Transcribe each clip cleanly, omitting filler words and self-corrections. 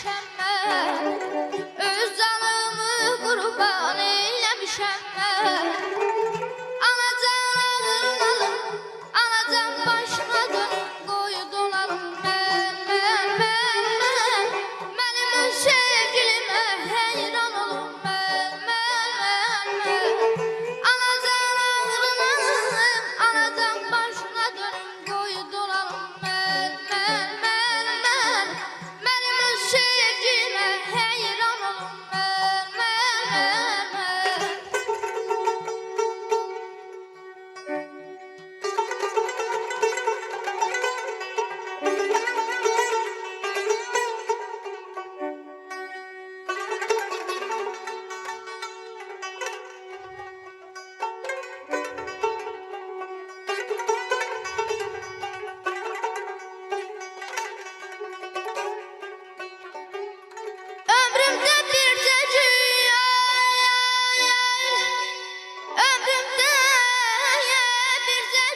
eylemişəm mən, öz canımı qurban eylemişəm mən. Anacan ağırlalım, anacan başına dönüm, qoydun alım mən. Mənim öz sevgilimə heyran olum mən. Anacan ağırlalım, anacan başına dönüm, qoydun alım mən. Mənim öz sevgilimə heyran olum mən. Ömrümdə bircə ömrümdə bircə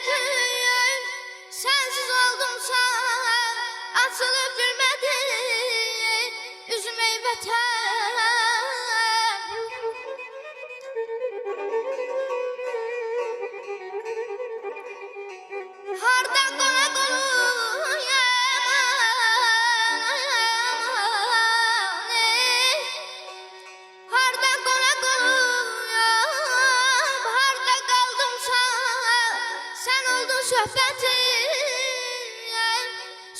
sensiz oldumsa açılıb gülmədi üzüm ey vətən. Harda qonaq harda qonaq olub, harda qaldımsa sən oldun söhbətim,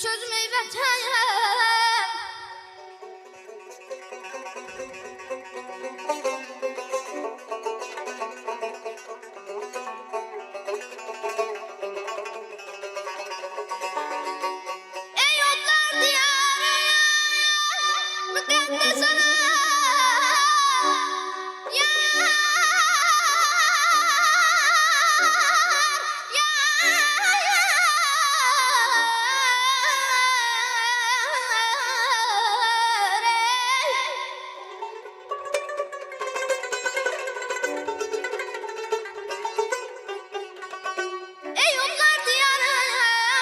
sözüm ey vətən. Ey otlar diyarı, müqəddəs ana, ey onlar diyarı,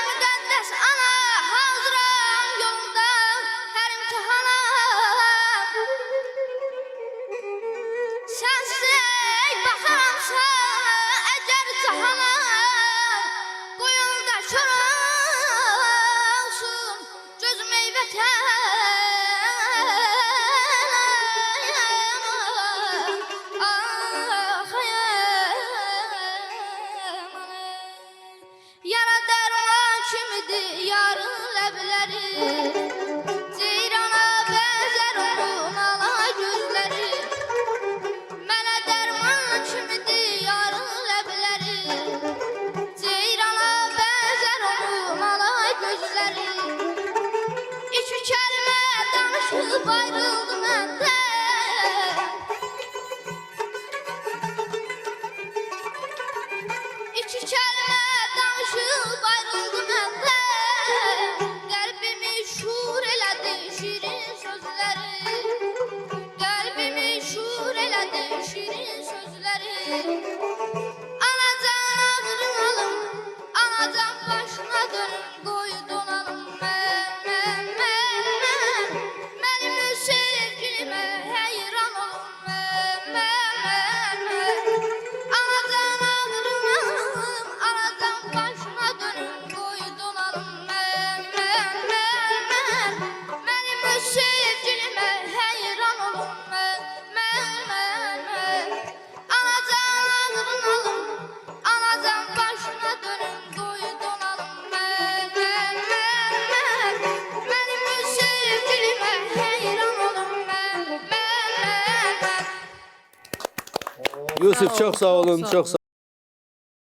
müqəddəs ana, hazıram yolunda hər imtihana. Sensiz ey baxaramsa əgər cahana, qoyunda kör olsun gözüm ey vətən. Yara dərman kimidir yarın ləbləri, ceyrana bənzər onun ala gözləri. Mənə dərman kimidir yarın ləbləri, ceyrana bənzər onun ala gözləri. İki kəlmə danışıb ayrıldı məndən, İki kəlmə danışıb ayrıldı məndən. Qəlbimi şur elədi şirin sözləri, qəlbimi şur elədi şirin sözləri. Anacan ağırlalım, anacan başına dönüm, qoydun alım mən. Mənim öz sevgilimə heyran olum mən. Anacan ağırlalım, anacan başına dönüm, qoydun alım mən. Mənim öz sevgilimə heyran olum mən. Anacan ağırlalım, anacan başına dönüm, qoydun alım mən. Mənim öz sevgilimə heyran olum mən. Yusuf çok sağ olun, çok sağ olun.